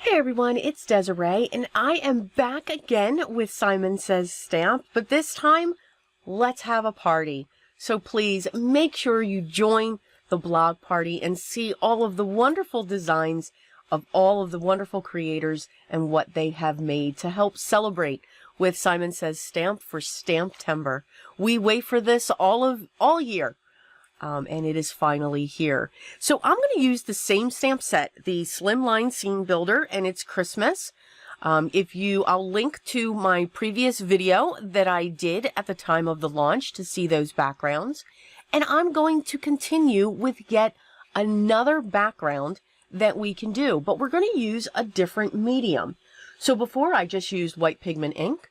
Hey everyone, it's Desiree, and I am back again with Simon Says Stamp, but this time, let's have a party. So please make sure you join the blog party and see all of the wonderful designs of all of the wonderful creators and what they have made to help celebrate with Simon Says Stamp for STAMPtember. We wait for this all year. And it is finally here. So I'm going to use the same stamp set, the Slimline Scene Builder, and it's Christmas. I'll link to my previous video that I did at the time of the launch to see those backgrounds. And I'm going to continue with yet another background that we can do, but we're going to use a different medium. So before I just used white pigment ink.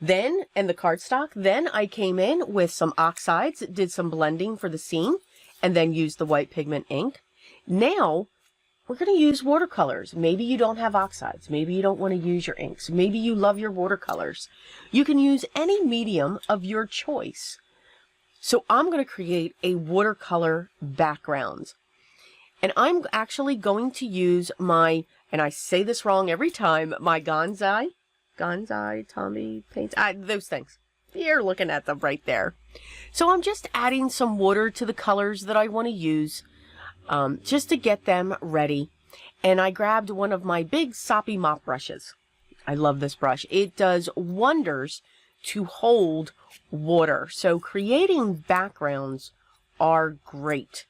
And the cardstock, then I came in with some oxides, did some blending for the scene, and then used the white pigment ink. Now, we're going to use watercolors. Maybe you don't have oxides. Maybe you don't want to use your inks. Maybe you love your watercolors. You can use any medium of your choice. So I'm going to create a watercolor background. And I'm actually going to use my, and I say this wrong every time, my Gonzai Tommy paints, those things. You're looking at them right there. So I'm just adding some water to the colors that I want to use, just to get them ready. And I grabbed one of my big soppy mop brushes. I love this brush. It does wonders to hold water. So creating backgrounds are great.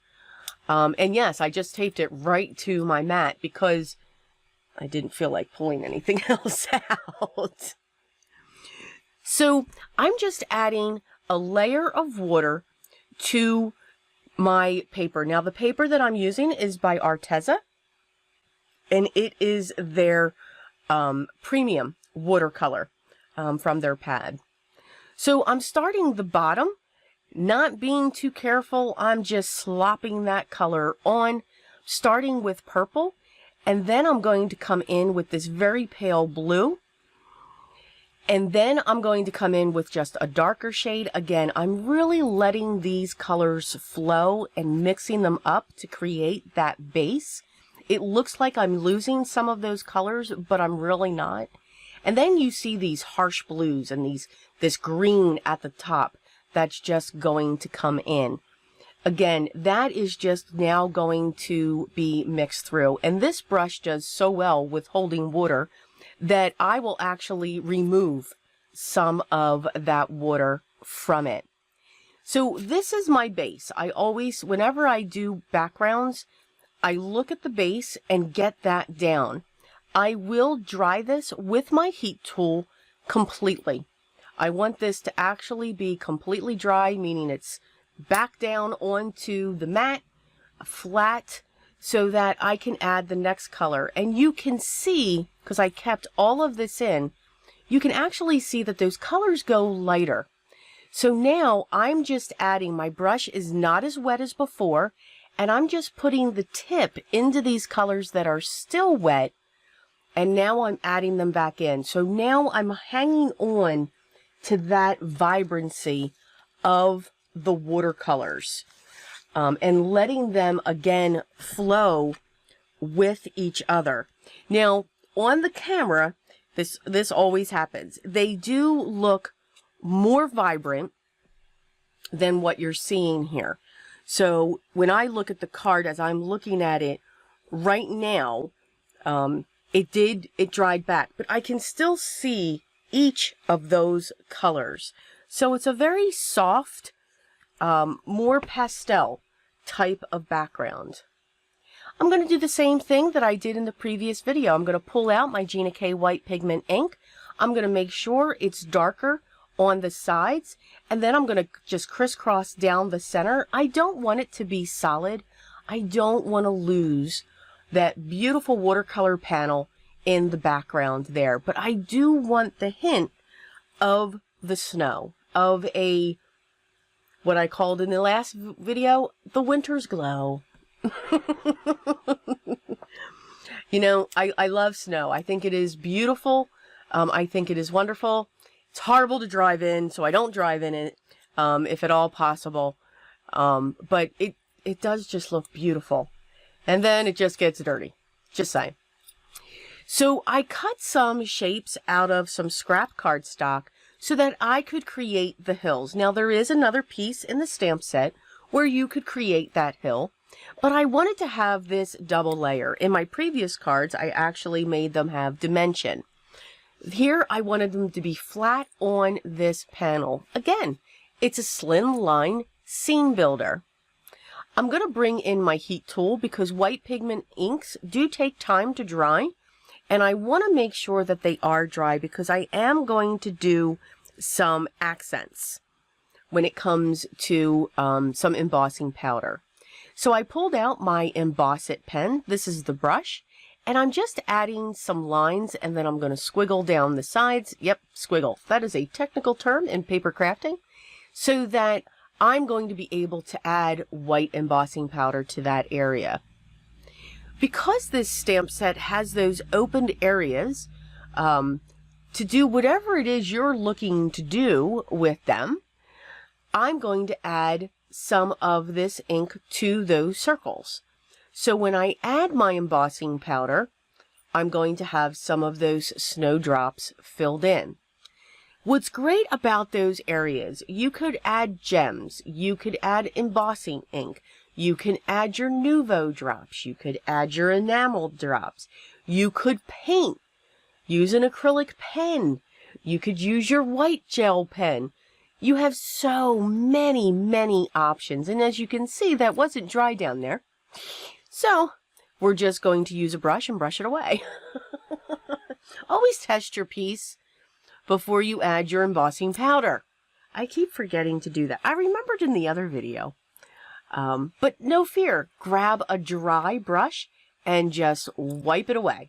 And yes, I just taped it right to my mat because I didn't feel like pulling anything else out. So I'm just adding a layer of water to my paper. Now the paper that I'm using is by Arteza, and it is their premium watercolor from their pad. So I'm starting the bottom, not being too careful. I'm just slopping that color on, starting with purple. And then I'm going to come in with this very pale blue. And then I'm going to come in with just a darker shade. Again, I'm really letting these colors flow and mixing them up to create that base. It looks like I'm losing some of those colors, but I'm really not. And then you see these harsh blues and this green at the top that's just going to come in. Again, that is just now going to be mixed through. And this brush does so well with holding water that I will actually remove some of that water from it. So this is my base. I always, whenever I do backgrounds, I look at the base and get that down. I will dry this with my heat tool completely. I want this to actually be completely dry, meaning it's back down onto the mat, flat, so that I can add the next color. And you can see, because I kept all of this in, you can actually see that those colors go lighter. So now I'm just adding, my brush is not as wet as before, and I'm just putting the tip into these colors that are still wet, and now I'm adding them back in. So now I'm hanging on to that vibrancy of the watercolors, and letting them again flow with each other. Now on the camera, this always happens. They do look more vibrant than what you're seeing here. So when I look at the card, as I'm looking at it right now, it dried back, but I can still see each of those colors. So it's a very soft, more pastel type of background. I'm going to do the same thing that I did in the previous video. I'm going to pull out my Gina K white pigment ink. I'm going to make sure it's darker on the sides, and then I'm going to just crisscross down the center. I don't want it to be solid. I don't want to lose that beautiful watercolor panel in the background there, but I do want the hint of the snow, of what I called in the last video, the winter's glow. You know, I love snow. I think it is beautiful. I think it is wonderful. It's horrible to drive in, so I don't drive in it, if at all possible. But it does just look beautiful. And then it just gets dirty. Just saying. So I cut some shapes out of some scrap cardstock so that I could create the hills. Now there is another piece in the stamp set where you could create that hill, but I wanted to have this double layer. In my previous cards, I actually made them have dimension. Here, I wanted them to be flat on this panel. Again, it's a Slimline scene builder. I'm going to bring in my heat tool because white pigment inks do take time to dry, and I want to make sure that they are dry because I am going to do some accents when it comes to some embossing powder. So I pulled out my Emboss It pen. This is the brush. And I'm just adding some lines, and then I'm going to squiggle down the sides. Yep, squiggle. That is a technical term in paper crafting. So that I'm going to be able to add white embossing powder to that area. Because this stamp set has those opened areas to do whatever it is you're looking to do with them, I'm going to add some of this ink to those circles. So when I add my embossing powder, I'm going to have some of those snowdrops filled in. What's great about those areas, you could add gems, you could add embossing ink, you can add your Nuvo drops, you could add your enamel drops, you could paint, use an acrylic pen, you could use your white gel pen. You have so many options, and as you can see, that wasn't dry down there. So, we're just going to use a brush and brush it away. Always test your piece before you add your embossing powder. I keep forgetting to do that. I remembered in the other video. But no fear. Grab a dry brush and just wipe it away.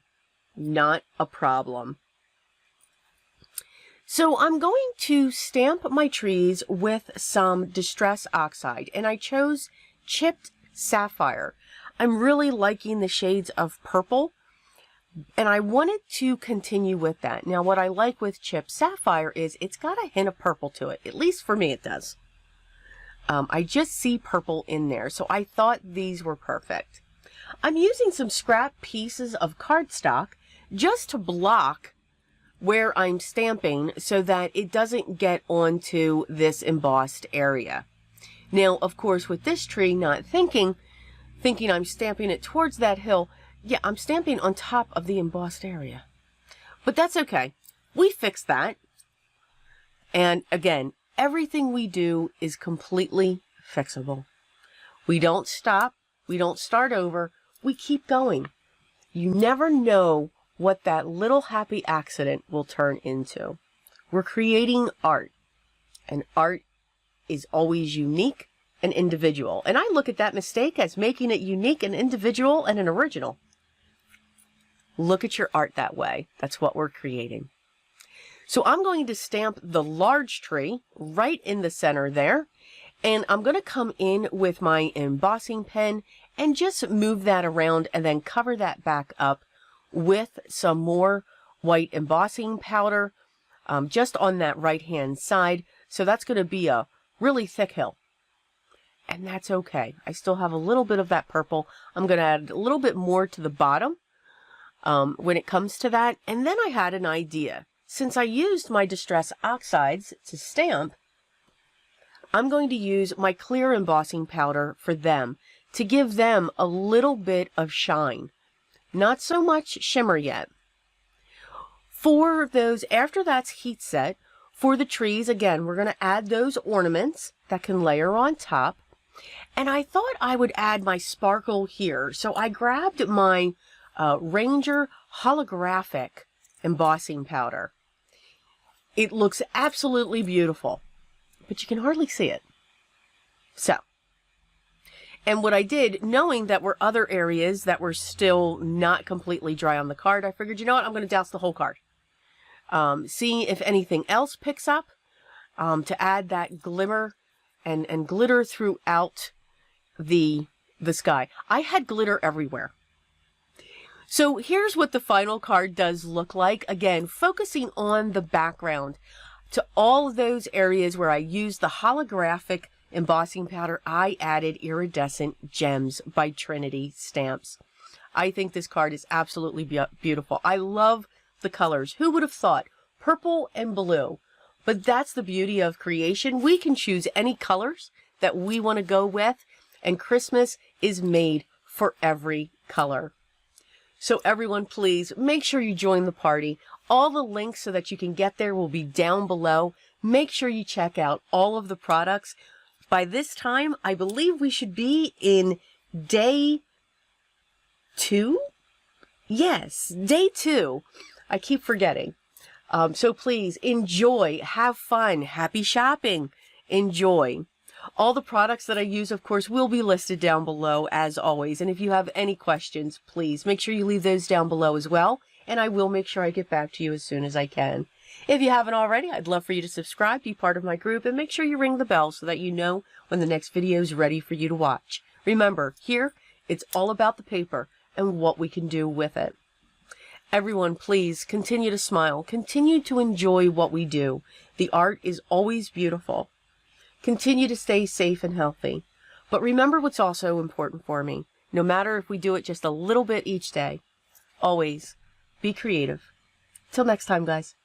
Not a problem. So I'm going to stamp my trees with some Distress Oxide, and I chose Chipped Sapphire. I'm really liking the shades of purple, and I wanted to continue with that. Now, what I like with Chipped Sapphire is it's got a hint of purple to it. At least for me, it does. I just see purple in there, so I thought these were perfect. I'm using some scrap pieces of cardstock just to block where I'm stamping so that it doesn't get onto this embossed area. Now, of course, with this tree, not thinking I'm stamping it towards that hill. Yeah, I'm stamping on top of the embossed area. But that's okay. We fixed that. And again, everything we do is completely fixable. We don't stop. We don't start over. We keep going. You never know what that little happy accident will turn into. We're creating art. And art is always unique and individual. And I look at that mistake as making it unique and individual and an original. Look at your art that way. That's what we're creating. So I'm going to stamp the large tree right in the center there. And I'm going to come in with my embossing pen and just move that around and then cover that back up with some more white embossing powder just on that right hand side. So that's going to be a really thick hill. And that's okay. I still have a little bit of that purple. I'm going to add a little bit more to the bottom when it comes to that. And then I had an idea. Since I used my Distress Oxides to stamp, I'm going to use my clear embossing powder for them to give them a little bit of shine. Not so much shimmer yet. For those, after that's heat set, for the trees, again, we're going to add those ornaments that can layer on top. And I thought I would add my sparkle here. So I grabbed my Ranger holographic embossing powder. It looks absolutely beautiful, but you can hardly see it. So, and what I did, knowing that were other areas that were still not completely dry on the card, I figured, you know what, I'm going to douse the whole card. See if anything else picks up to add that glimmer and glitter throughout the sky. I had glitter everywhere. So here's what the final card does look like. Again, focusing on the background to all of those areas where I used the holographic embossing powder, I added Iridescent Gems by Trinity Stamps. I think this card is absolutely beautiful. I love the colors. Who would have thought? Purple and blue. But that's the beauty of creation. We can choose any colors that we want to go with, and Christmas is made for every color. So everyone, please make sure you join the party. All the links so that you can get there will be down below. Make sure you check out all of the products. By this time, I believe we should be in day 2? Yes, day 2. I keep forgetting. So please enjoy, have fun, happy shopping, enjoy. All the products that I use, of course, will be listed down below as always. And if you have any questions, please make sure you leave those down below as well. And I will make sure I get back to you as soon as I can. If you haven't already, I'd love for you to subscribe, be part of my group, and make sure you ring the bell so that you know when the next video is ready for you to watch. Remember, here, it's all about the paper and what we can do with it. Everyone, please continue to smile. Continue to enjoy what we do. The art is always beautiful. Continue to stay safe and healthy. But remember what's also important for me. No matter if we do it just a little bit each day, always be creative. Till next time, guys.